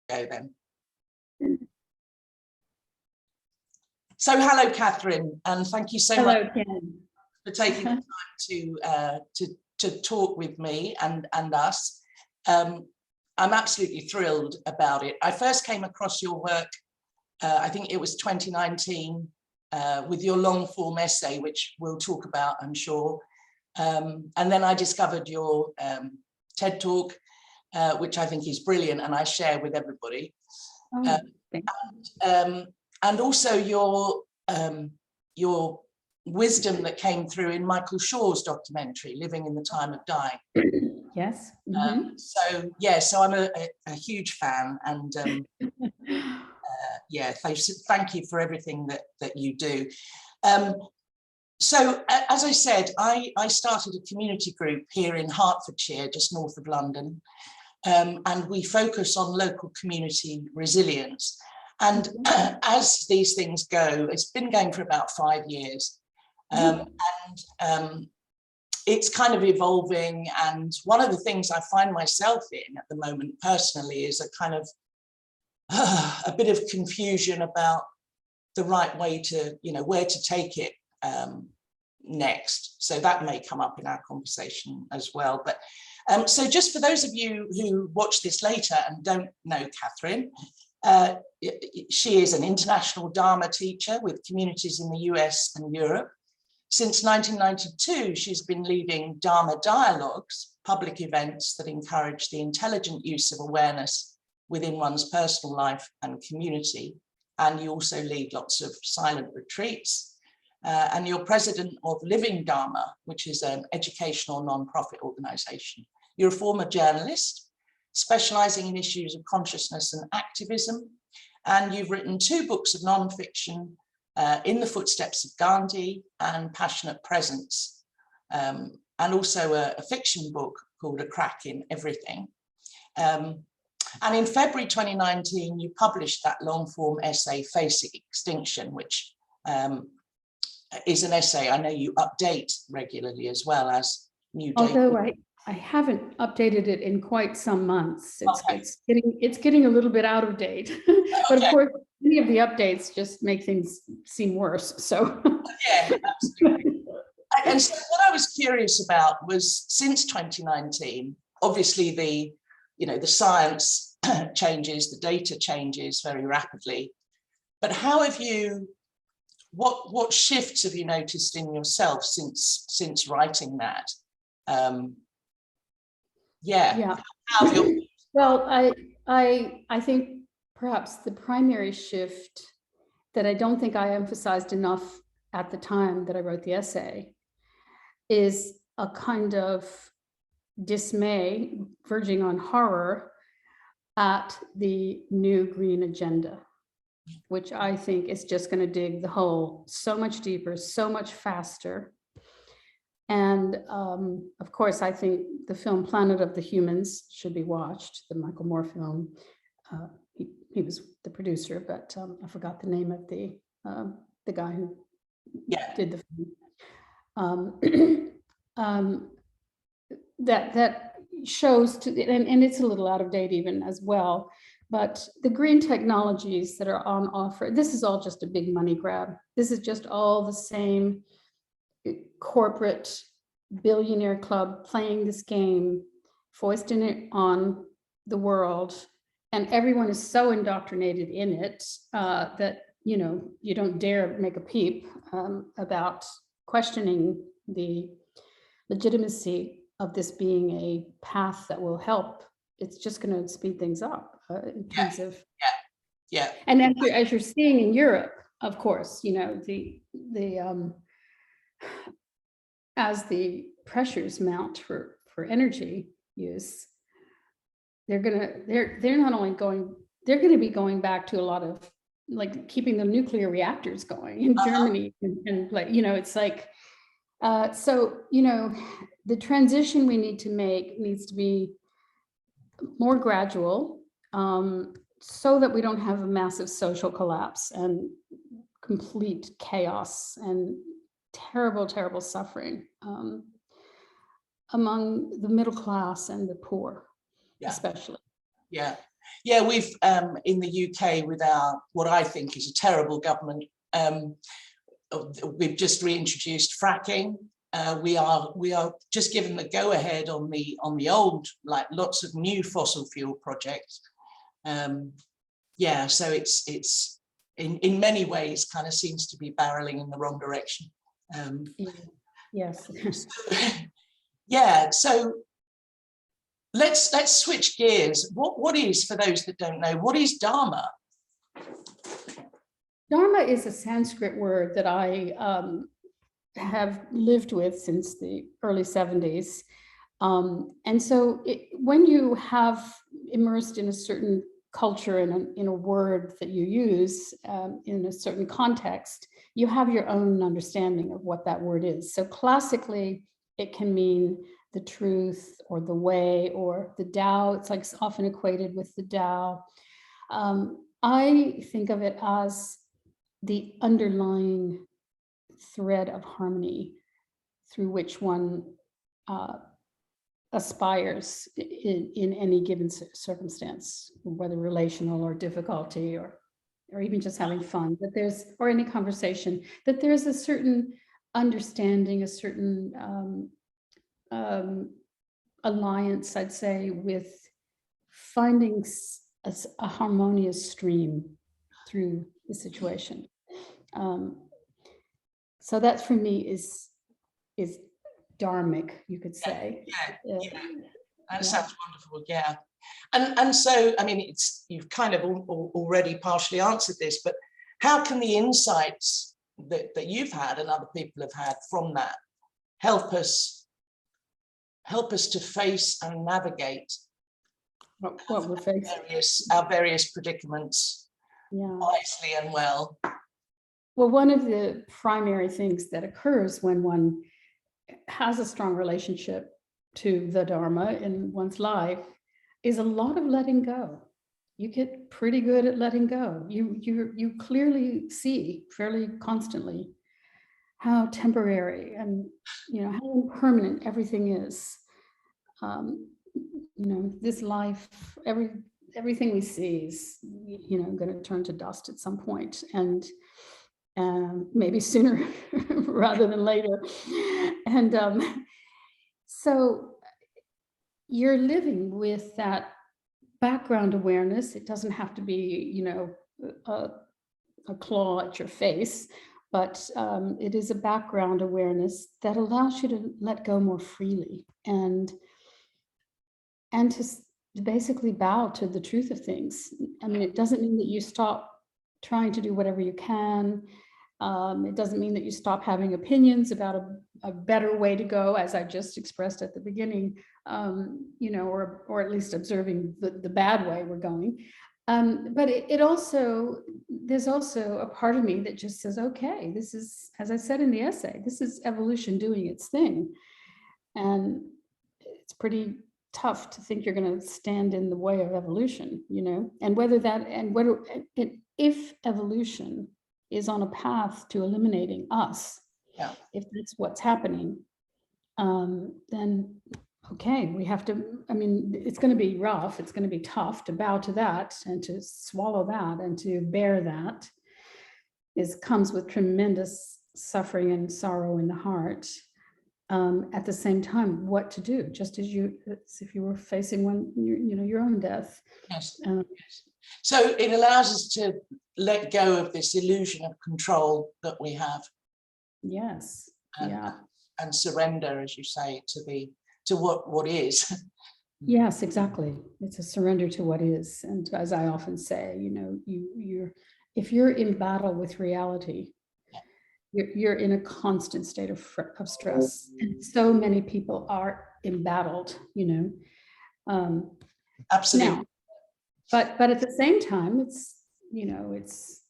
Go then. So hello, Catherine, and thank you so much for taking the time to talk with me and us. I'm absolutely thrilled about it. I first came across your work, I think it was 2019, with your long form essay, which we'll talk about, I'm sure. And then I discovered your TED Talk, which I think is brilliant and I share with everybody. And also your wisdom that came through in Michael Shaw's documentary, Living in the Time of Dying. Yes. So I'm a huge fan, and yeah, thank you for everything that you do. So as I said, I started a community group here in Hertfordshire, just north of London, and we focus on local community resilience. And as these things go, it's been going for about 5 years, and it's kind of evolving. And one of the things I find myself in at the moment personally is a kind of a bit of confusion about the right way to, where to take it next. So that may come up in our conversation as well. But so just for those of you who watch this later and don't know Catherine, she is an international Dharma teacher with communities in the US and Europe. Since 1992, she's been leading Dharma Dialogues, public events that encourage the intelligent use of awareness within one's personal life and community. And you also lead lots of silent retreats. And you're president of Living Dharma, which is an educational non-profit organization. You're a former journalist, specializing in issues of consciousness and activism. And you've written 2 books of non-fiction, In the Footsteps of Gandhi and Passionate Presence, and also a fiction book called A Crack in Everything. And in February 2019, you published that long-form essay, Facing Extinction, which is an essay I know you update regularly as well as new data. Although I haven't updated it in quite some months. It's getting a little bit out of date. But of course, many of the updates just make things seem worse. So yeah, absolutely. And so what I was curious about was, since 2019, obviously the science changes, the data changes very rapidly. But how have you, what shifts have you noticed in yourself since writing that? Yeah. Well, I think perhaps the primary shift that I don't think I emphasized enough at the time that I wrote the essay is a kind of dismay verging on horror at the new green agenda, which I think is just going to dig the hole so much deeper, so much faster. And of course, I think the film Planet of the Humans should be watched, the Michael Moore film. He was the producer, but I forgot the name of the guy who did the film. That shows, and it's a little out of date even as well, but the green technologies that are on offer, this is all just a big money grab. This is just all the same corporate billionaire club playing this game, foisting it on the world, and everyone is so indoctrinated in it that you don't dare make a peep about questioning the legitimacy of this being a path that will help. It's just going to speed things up in terms of And as you're seeing in Europe, of course, as the pressures mount for energy use, they're not only going, they're going to be going back to a lot of like keeping the nuclear reactors going in Germany, and like, it's like, so, the transition we need to make needs to be more gradual, so that we don't have a massive social collapse and complete chaos and terrible, terrible suffering among the middle class and the poor, especially. Yeah. Yeah, we've in the UK with our what I think is a terrible government. We've just reintroduced fracking. We are just given the go ahead on the old, like lots of new fossil fuel projects. Yeah, so it's in many ways kind of seems to be barreling in the wrong direction. Yes. Yeah, so let's switch gears. What is, for those that don't know, what is Dharma? Dharma is a Sanskrit word that I have lived with since the early 70s. And so when you have immersed in a certain culture in a word that you use in a certain context, you have your own understanding of what that word is. So classically, it can mean the truth or the way or the Tao. It's like often equated with the Tao. I think of it as the underlying thread of harmony through which one aspires in any given circumstance, whether relational or difficulty or even just having fun, that there's, or any conversation, that there's a certain understanding, a certain alliance, I'd say, with finding a harmonious stream through the situation. So that for me is dharmic, you could say. Yeah. That sounds wonderful. Yeah, and so I mean, you've kind of already partially answered this, but how can the insights that you've had and other people have had from that help us to face and navigate what we're facing, our various predicaments wisely and well? Well, one of the primary things that occurs when one has a strong relationship to the Dharma in one's life is a lot of letting go. You get pretty good at letting go. You clearly see fairly constantly how temporary and how impermanent everything is. This life, everything we see is going to turn to dust at some point, and maybe sooner rather than later. And so you're living with that background awareness. It doesn't have to be, a claw at your face, but it is a background awareness that allows you to let go more freely and to basically bow to the truth of things. I mean, it doesn't mean that you stop trying to do whatever you can. It doesn't mean that you stop having opinions about a better way to go, as I just expressed at the beginning, or at least observing the bad way we're going. But there's also a part of me that just says, okay, this is, as I said in the essay, this is evolution doing its thing. And it's pretty tough to think you're going to stand in the way of evolution, and if evolution is on a path to eliminating us, if that's what's happening, then okay, we have to, it's going to be rough, it's going to be tough to bow to that and to swallow that and to bear that. Comes with tremendous suffering and sorrow in the heart. At the same time, what to do, just as if you were facing your own death. Yes. So it allows us to let go of this illusion of control that we have. Yes. And surrender, as you say, to what is. Yes, exactly. It's a surrender to what is. And as I often say, if you're in battle with reality, you're in a constant state of stress. And so many people are embattled, Absolutely. Now, but at the same time, it's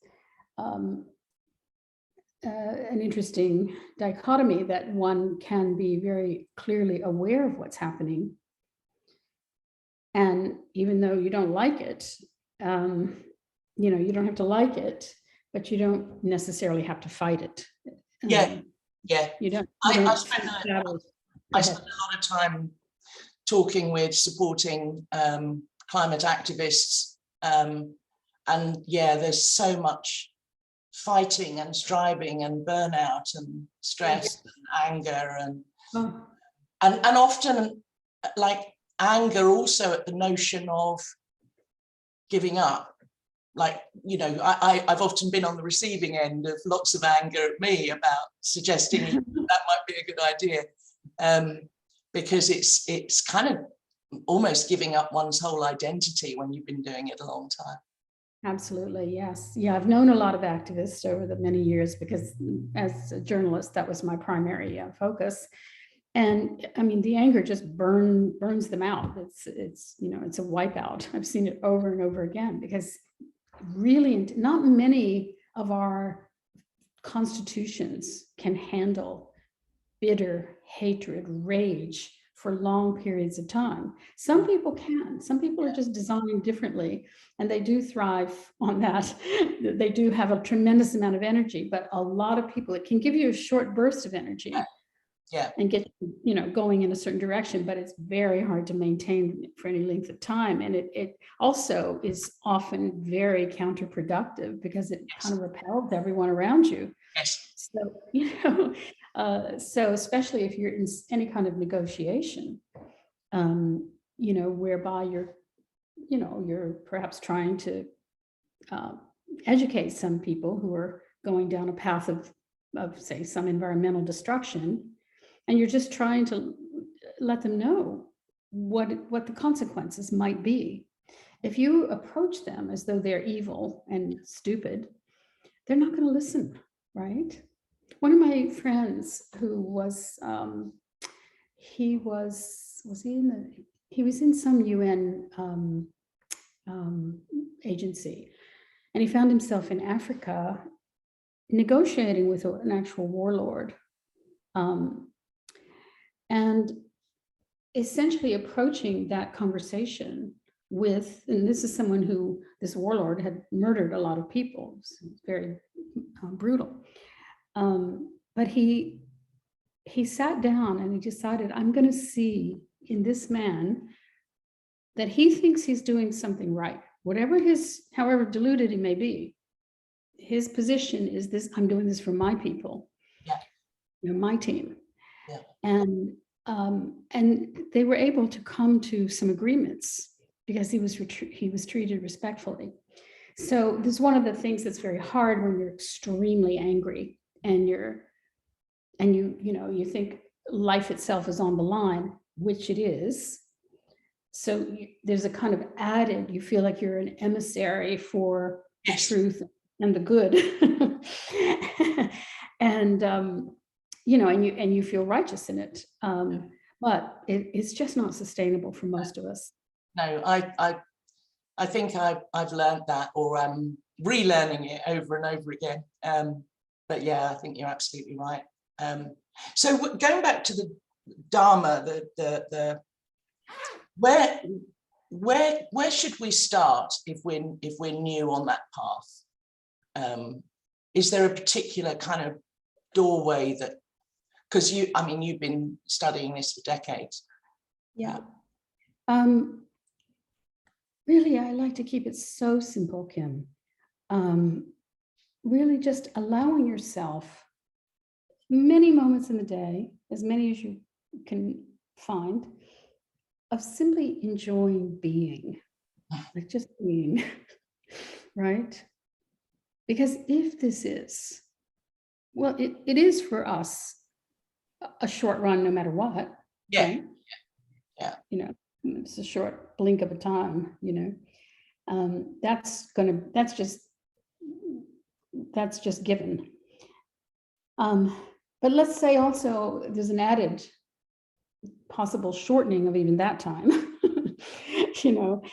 an interesting dichotomy that one can be very clearly aware of what's happening. And even though you don't like it, you don't have to like it, but you don't necessarily have to fight it. Yeah. You don't. I spend a lot of time talking with, supporting climate activists. And yeah, there's so much fighting and striving and burnout and stress and anger and often like anger also at the notion of giving up. Like, you know, I've often been on the receiving end of lots of anger at me about suggesting that might be a good idea, because it's kind of almost giving up one's whole identity when you've been doing it a long time. Absolutely, yes. Yeah, I've known a lot of activists over the many years because as a journalist, that was my primary focus. And I mean, the anger just burns them out. It's you know, it's a wipeout. I've seen it over and over again because really not many of our constitutions can handle bitter hatred, rage for long periods of time. Some people can. Some people are just designed differently and they do thrive on that. They do have a tremendous amount of energy, but a lot of people, it can give you a short burst of energy. Yeah. And get, you know, going in a certain direction, but it's very hard to maintain for any length of time. And it also is often very counterproductive because it kind of repels everyone around you. Yes. So, you know, so especially if you're in any kind of negotiation, you know, whereby you're perhaps trying to educate some people who are going down a path of say some environmental destruction. And you're just trying to let them know what the consequences might be. If you approach them as though they're evil and stupid, they're not going to listen, right? One of my friends who was, he was in some UN agency, and he found himself in Africa negotiating with an actual warlord. And essentially approaching that conversation with, and this is someone who, this warlord had murdered a lot of people, so very brutal. But he sat down and he decided, I'm going to see in this man that he thinks he's doing something right. Whatever however deluded he may be, his position is this: I'm doing this for my people, you know, my team. And they were able to come to some agreements because he was treated respectfully. So this is one of the things that's very hard when you're extremely angry and you think life itself is on the line, which it is. So there's a kind of added, you feel like you're an emissary for the truth and the good. And you know, and you feel righteous in it, but it's just not sustainable for most of us. No, I think I've learned that, or relearning it over and over again. But yeah, I think you're absolutely right. So going back to the Dharma, the where should we start if we're new on that path? Is there a particular kind of doorway that? Because you've been studying this for decades. Yeah. Really, I like to keep it so simple, Kim. Really just allowing yourself many moments in the day, as many as you can find, of simply enjoying being, like just being, right? Because if this is, well, it is for us a short run, no matter what. Yeah. Right? Yeah. You know, it's a short blink of a time, you know. That's just given. But let's say also there's an added possible shortening of even that time. You know,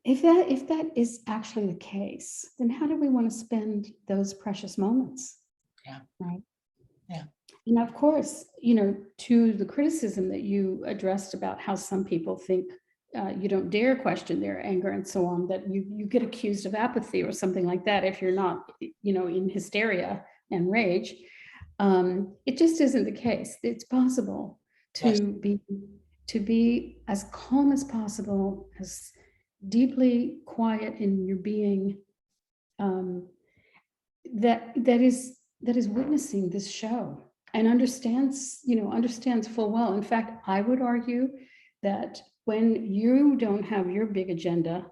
if that is actually the case, then how do we want to spend those precious moments? Yeah. Right. Yeah. And of course, you know, to the criticism that you addressed about how some people think you don't dare question their anger and so on, that you get accused of apathy or something like that if you're not, you know, in hysteria and rage. It just isn't the case. It's possible to be as calm as possible, as deeply quiet in your being, that is witnessing this show and understands full well. In fact, I would argue that when you don't have your big agenda,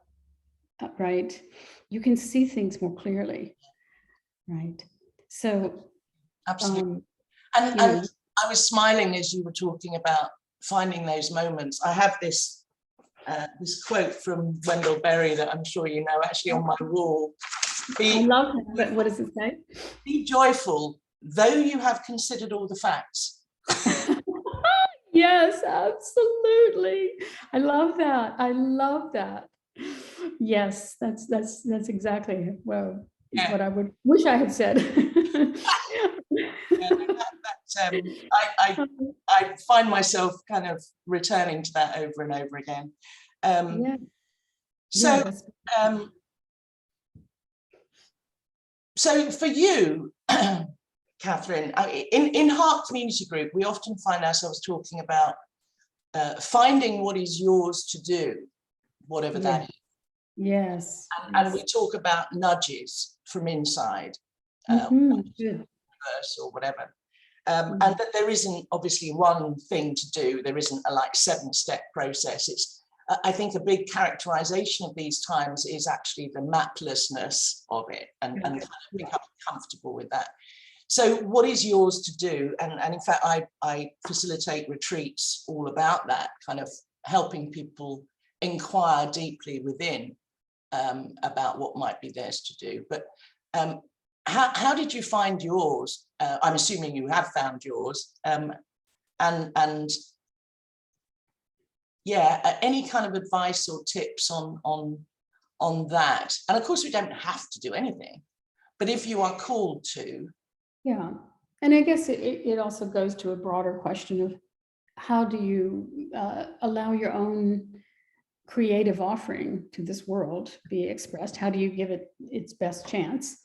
right, you can see things more clearly, right? So, Absolutely. And I was smiling as you were talking about finding those moments. I have this this quote from Wendell Berry that I'm sure you know, actually on my wall. I love it, but what does it say? Be joyful, though you have considered all the facts. Yes, absolutely. I love that. I love that. Yes, that's exactly what I would wish I had said. I find myself kind of returning to that over and over again. So for you, Catherine, in Heart Community Group, we often find ourselves talking about finding what is yours to do, whatever that is. Yes. And we talk about nudges from inside, universe or whatever. And that there isn't obviously one thing to do. There isn't a like 7-step process. It's, I think, a big characterization of these times is actually the maplessness of it, and kind of becoming comfortable with that. So what is yours to do? And in fact, I facilitate retreats all about that, kind of helping people inquire deeply within about what might be theirs to do. But how did you find yours? I'm assuming you have found yours. And yeah, any kind of advice or tips on that? And of course, we don't have to do anything, but if you are called to. Yeah, and I guess it also goes to a broader question of how do you allow your own creative offering to this world be expressed? How do you give it its best chance?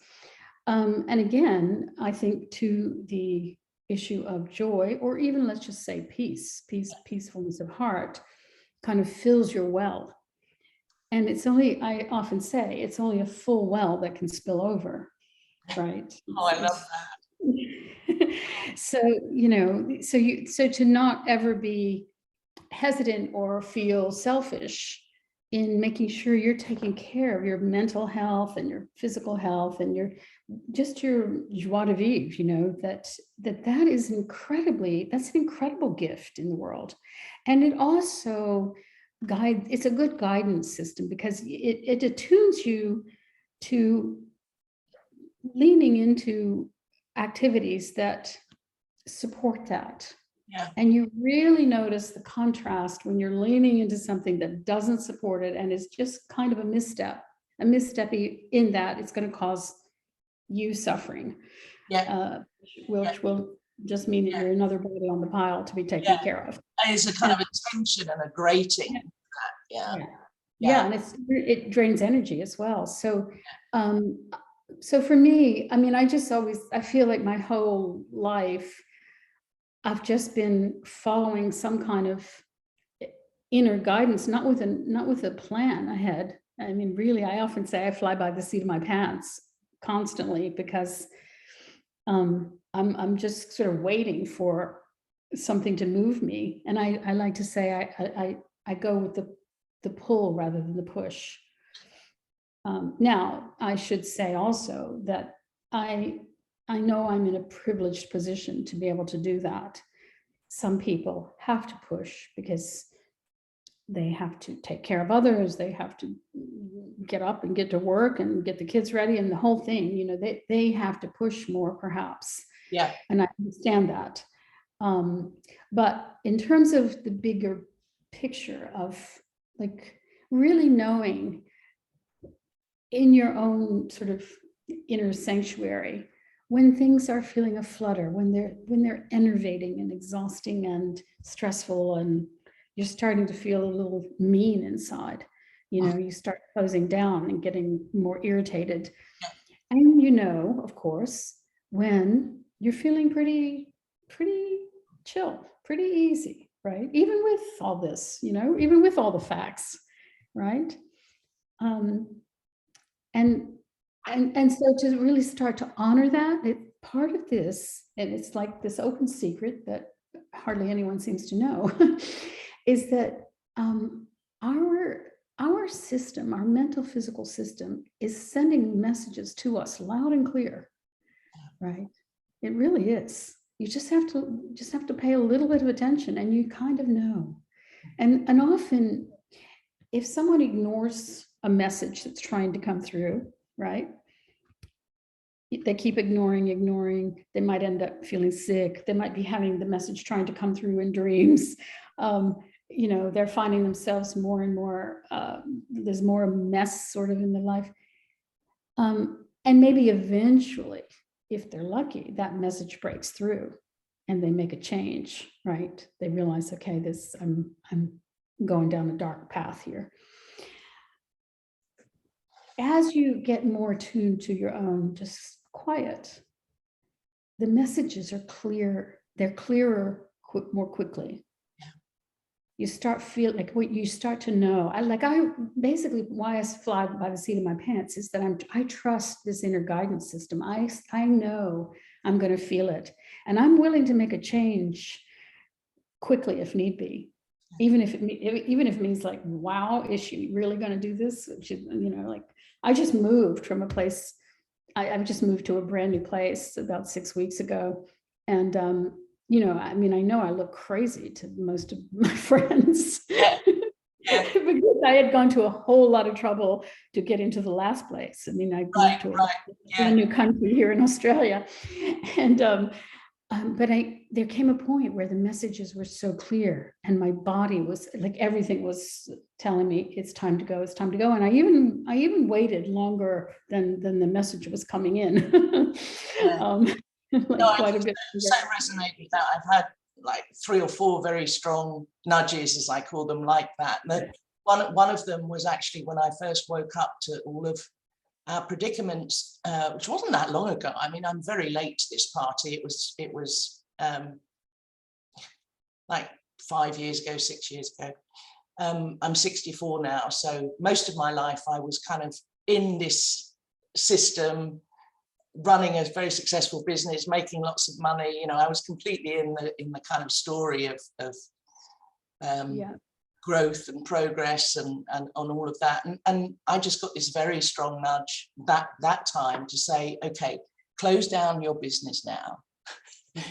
And again, I think to the issue of joy, or even let's just say peacefulness of heart, kind of fills your well. And it's only, I often say, it's only a full well that can spill over, right? Oh, I love that. So, so to not ever be hesitant or feel selfish in making sure you're taking care of your mental health and your physical health and your joie de vivre, that is that's an incredible gift in the world. And it also it's a good guidance system because it attunes you to leaning into activities that support that. Yeah. And you really notice the contrast when you're leaning into something that doesn't support it and is just kind of a misstep in that it's going to cause you suffering. Yeah. Which will just mean that you're another body on the pile to be taken care of. And it's a kind of a tension and a grating. Yeah, and it drains energy as well. So so for me, I mean, I feel like my whole life I've just been following some kind of inner guidance, not with a plan ahead. I mean, really, I often say I fly by the seat of my pants constantly because I'm just sort of waiting for something to move me. And I like to say I go with the pull rather than the push. Now, I should say also that I know I'm in a privileged position to be able to do that. Some people have to push because they have to take care of others. They have to get up and get to work and get the kids ready and the whole thing, they have to push more perhaps. Yeah. And I understand that. But in terms of the bigger picture of like really knowing in your own sort of inner sanctuary, when things are feeling a flutter, when they're enervating and exhausting and stressful, and you're starting to feel a little mean inside, you start closing down and getting more irritated. And of course, when you're feeling pretty chill, pretty easy, right? Even with all this, even with all the facts, right? And so to really start to honor that, part of this, and it's like this open secret that hardly anyone seems to know, is that our system, our mental physical system, is sending messages to us loud and clear, right? It really is. You just have to pay a little bit of attention, and you kind of know. And often, if someone ignores a message that's trying to come through, right? They keep ignoring, they might end up feeling sick. They might be having the message trying to come through in dreams. They're finding themselves more and more, there's more mess sort of in their life. And maybe eventually, if they're lucky, that message breaks through and they make a change, right? They realize, okay, I'm going down a dark path here. As you get more attuned to your own just quiet, the messages are clear. They're clearer more quickly. Yeah. You start feeling like what you start to know. Basically why I fly by the seat of my pants is that I trust this inner guidance system. I know I'm going to feel it, and I'm willing to make a change quickly if need be. Even if it means like, wow, is she really going to do this? I just moved from a place. I've just moved to a brand new place about 6 weeks ago, and I know I look crazy to most of my friends because I had gone to a whole lot of trouble to get into the last place. I mean, I moved to a new country here in Australia, and but there came a point where the messages were so clear, and my body was like, everything was telling me it's time to go. And I even waited longer than the message was coming in. Quite a bit. So resonate with that. I've had like 3 or 4 very strong nudges, as I call them, like that. One of them was actually when I first woke up to all of our predicaments, which wasn't that long ago. I mean, I'm very late to this party. It was like 5 years ago, 6 years ago. I'm 64 now, so most of my life I was kind of in this system, running a very successful business, making lots of money. I was completely in the kind of story of growth and progress and on all of that. And I just got this very strong nudge that time to say, okay, close down your business now.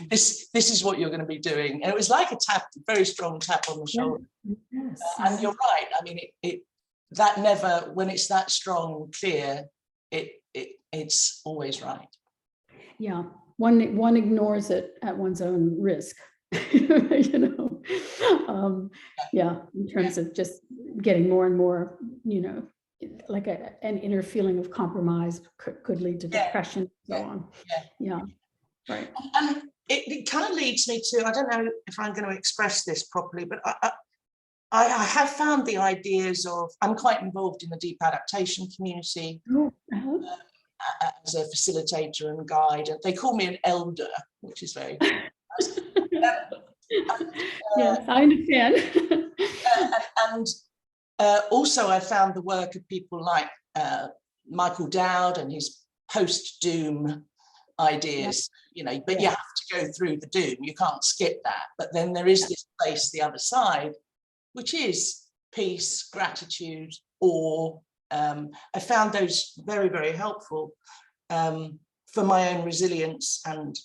This is what you're going to be doing. And it was like a very strong tap on the shoulder. Yes. And you're right. I mean, that never, when it's that strong, clear, it's always right. Yeah. One ignores it at one's own risk. In terms of just getting more and more, like an inner feeling of compromise could lead to depression and so on. Yeah. Right. And it kind of leads me to, I don't know if I'm going to express this properly, but I have found the ideas of, I'm quite involved in the deep adaptation community. As a facilitator and guide, and they call me an elder, which is very yes, I understand. And also I found the work of people like Michael Dowd and his post-doom ideas, but you have to go through the doom, you can't skip that. But then there is this place, the other side, which is peace, gratitude, awe. I found those very, very helpful for my own resilience and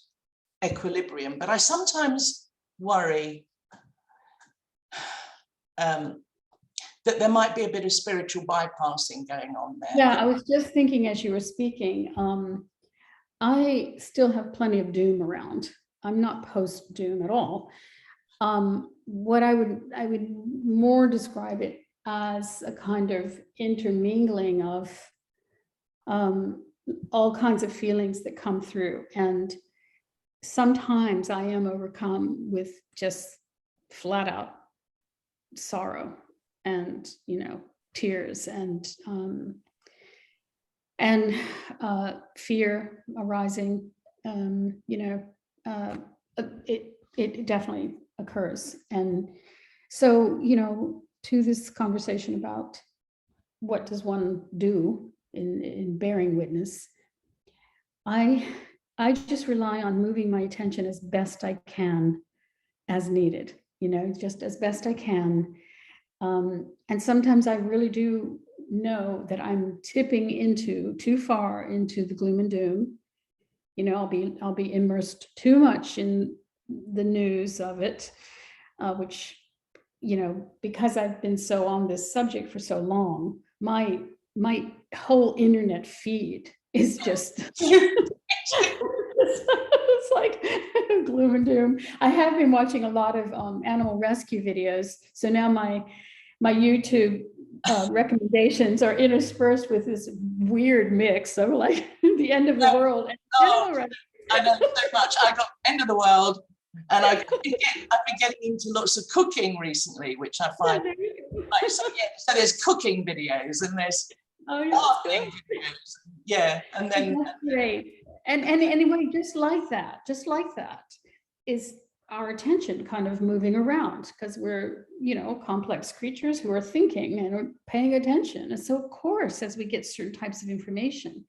equilibrium. But I sometimes worry that there might be a bit of spiritual bypassing going on there. Yeah, I was just thinking as you were speaking, I still have plenty of doom around. I'm not post-doom at all. What I would more describe it as a kind of intermingling of all kinds of feelings that come through. And sometimes I am overcome with just flat out sorrow and, tears and fear arising. It definitely occurs. And so, to this conversation about what does one do in bearing witness, I just rely on moving my attention as best I can as needed, just as best I can. And sometimes I really do know that I'm tipping into too far into the gloom and doom. I'll be immersed too much in the news of it, which, because I've been so on this subject for so long, my whole internet feed is just it's like gloom and doom. I have been watching a lot of animal rescue videos, so now my YouTube recommendations are interspersed with this weird mix of like the end of the world. I know so much. I got end of the world, and I've been getting into lots of cooking recently, which I find like, so there's cooking videos and there's gardening videos, and then that's great. And anyway, just like that is our attention kind of moving around, because we're, complex creatures who are thinking and are paying attention. And so, of course, as we get certain types of information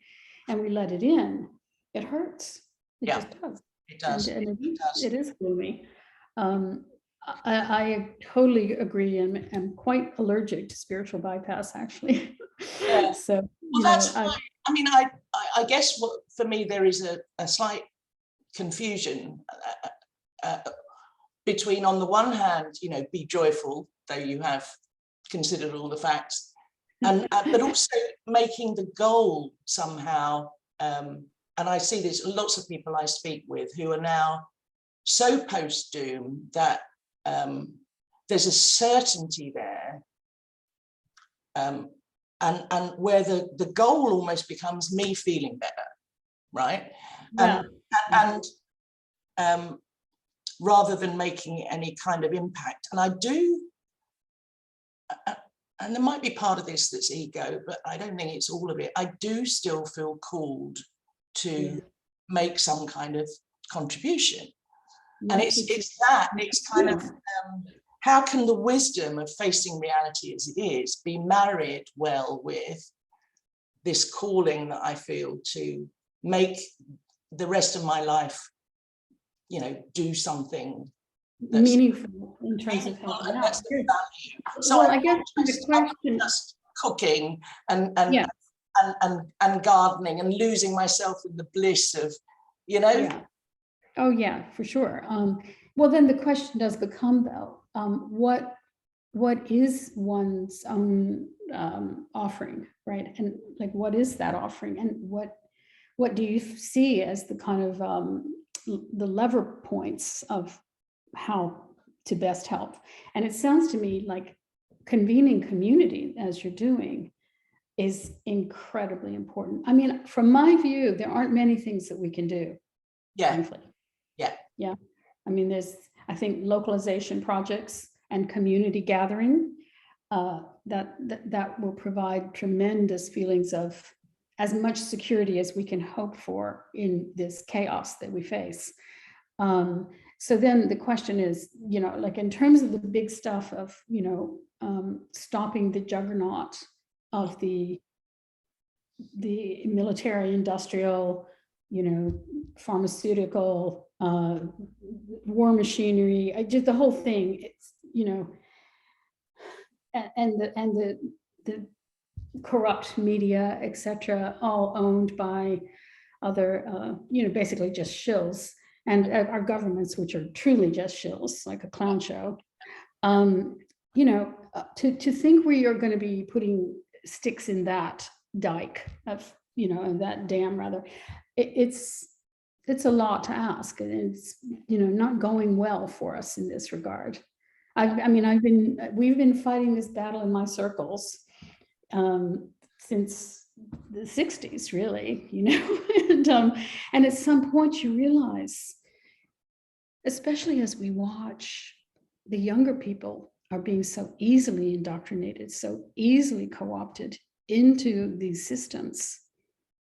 and we let it in, it hurts. It just does. It does. And it is gloomy. I totally agree, and am quite allergic to spiritual bypass, actually. Yeah. So, well, that's why. I mean, I guess what for me there is a slight confusion between, on the one hand, be joyful, though you have considered all the facts, and but also making the goal somehow. And I see this lots of people I speak with who are now so post-doom that there's a certainty there, and where the goal almost becomes me feeling better, right? Yeah. And rather than making any kind of impact. And I do, and there might be part of this that's ego, but I don't think it's all of it. I do still feel called to make some kind of contribution. And it's kind of, how can the wisdom of facing reality as it is be married well with this calling that I feel to make the rest of my life, do something that's meaningful in terms of helping out. That's the value. So I guess the question, just cooking and gardening and losing myself in the bliss of, Yeah. Oh yeah, for sure. Well, then the question does become, though, what is one's offering, right? And like, what is that offering, and what do you see as the kind of the lever points of how to best help? And it sounds to me like convening community, as you're doing, is incredibly important. I mean, from my view, there aren't many things that we can do. Frankly. Yeah. I mean, there's, I think, localization projects and community gathering that will provide tremendous feelings of as much security as we can hope for in this chaos that we face. So then the question is, like in terms of the big stuff of, stopping the juggernaut of the military, industrial, pharmaceutical, war machinery, just the whole thing. It's, and the corrupt media, etc., all owned by other, basically just shills, and our governments, which are truly just shills, like a clown show. To think we are going to be putting sticks in that dike of, in that dam, rather, it's a lot to ask, and it's, not going well for us in this regard. We've been fighting this battle in my circles since the 60s, really, and at some point you realize, especially as we watch the younger people are being so easily indoctrinated, so easily co-opted into these systems,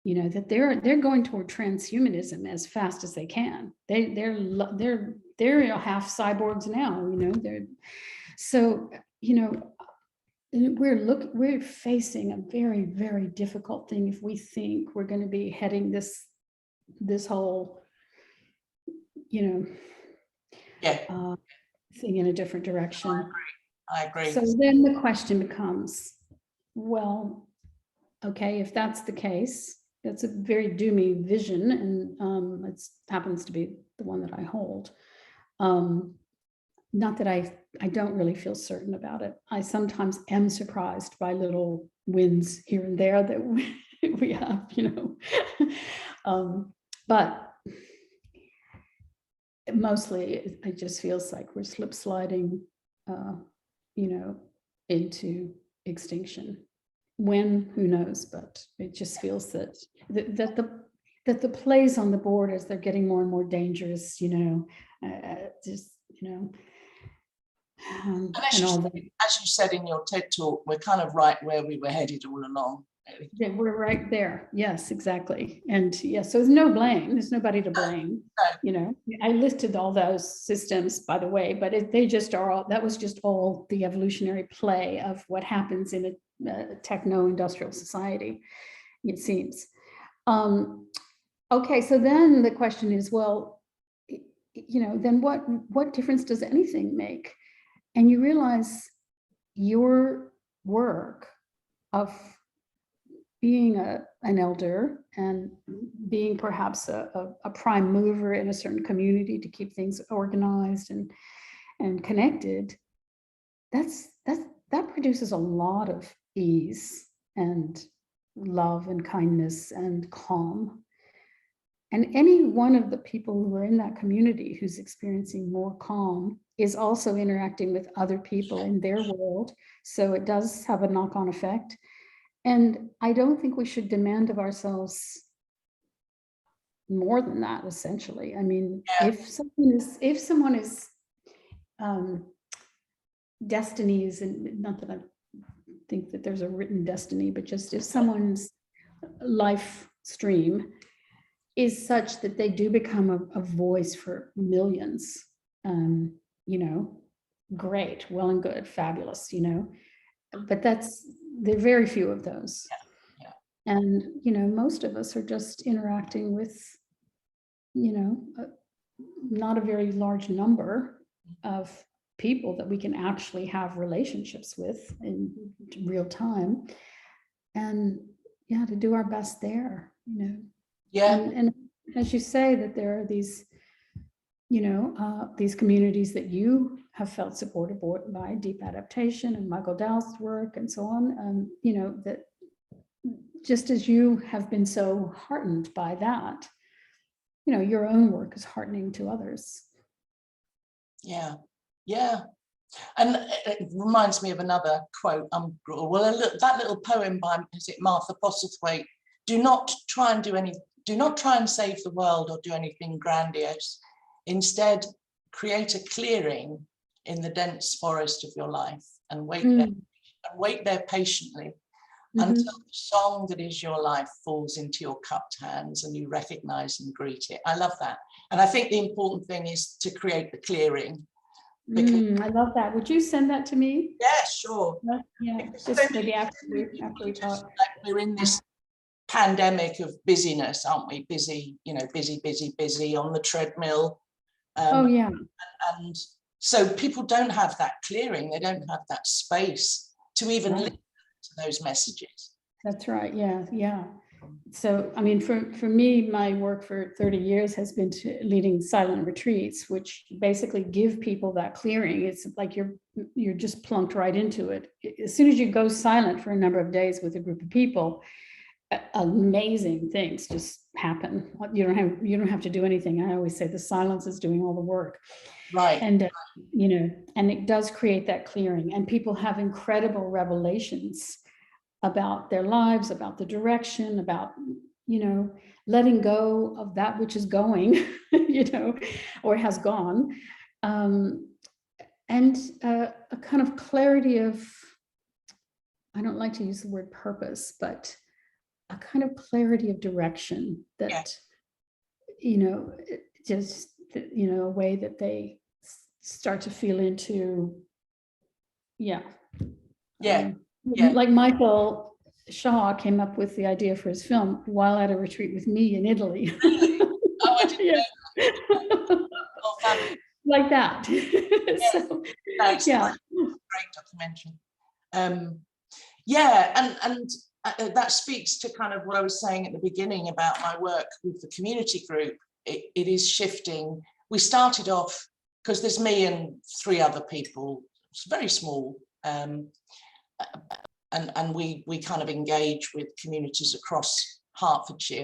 that they're going toward transhumanism as fast as they can. They're half cyborgs now, so we're facing a very, very difficult thing if we think we're going to be heading this whole, thing in a different direction. I agree. So then the question becomes, well, okay, if that's the case, that's a very doomy vision, and it happens to be the one that I hold. Not that I don't really feel certain about it. I sometimes am surprised by little wins here and there that we have, but mostly it just feels like we're slip sliding, into extinction. When, who knows? But it just feels that the plays on the board as they're getting more and more dangerous, and all that. As you said in your TED talk, we're kind of right where we were headed all along. Yeah, we're right there. Yes, exactly. And yes, so there's no blame. There's nobody to blame. No. I listed all those systems, by the way, but that was just all the evolutionary play of what happens in a techno-industrial society, it seems. Okay, so then the question is, well, then what difference does anything make? And you realize your work of being an elder and being perhaps a prime mover in a certain community to keep things organized and connected, that produces a lot of ease and love and kindness and calm. And any one of the people who are in that community who's experiencing more calm is also interacting with other people in their world. So it does have a knock-on effect. And I don't think we should demand of ourselves more than that, essentially. I mean, if someone is destiny is, and not that I think that there's a written destiny, but just if someone's life stream is such that they do become a voice for millions, great, well and good, fabulous, but there are very few of those. And, most of us are just interacting with, not a very large number of people that we can actually have relationships with in real time. And to do our best there, And as you say, that there are these, these communities that you have felt supported by Deep Adaptation and Michael Dow's work and so on, that just as you have been so heartened by that, your own work is heartening to others. Yeah. And it reminds me of another quote. That little poem by, is it Martha Postlethwaite? Do not try and save the world or do anything grandiose. Instead, create a clearing in the dense forest of your life and wait there patiently until the song that is your life falls into your cupped hands and you recognize and greet it. I love that. And I think the important thing is to create the clearing. I love that. Would you send that to me? Yeah, sure. Yeah, just maybe after we talk. We're in this pandemic of busyness, aren't we? Busy on the treadmill. And so people don't have that clearing. They don't have that space to even listen to those messages. That's right. Yeah. So, I mean, for me, my work for 30 years has been leading silent retreats, which basically give people that clearing. It's like you're just plunked right into it. As soon as you go silent for a number of days with a group of people, amazing things just happen. You don't have to do anything. I always say the silence is doing all the work. Right. And and it does create that clearing, and people have incredible revelations about their lives, about the direction, about letting go of that which is going, or has gone, and a kind of clarity of, I don't like to use the word purpose, but a kind of clarity of direction that, just, a way that they start to feel into, Yeah. Like Michael Shaw came up with the idea for his film while at a retreat with me in Italy. Oh, I didn't know. Oh, fabulous. Like that. Yeah. So, No, it's yeah. great documentary. Yeah, and that speaks to kind of what I was saying at the beginning about my work with the community group. It is shifting. We started off, because there's me and 3 other people, it's very small, and we kind of engage with communities across Hertfordshire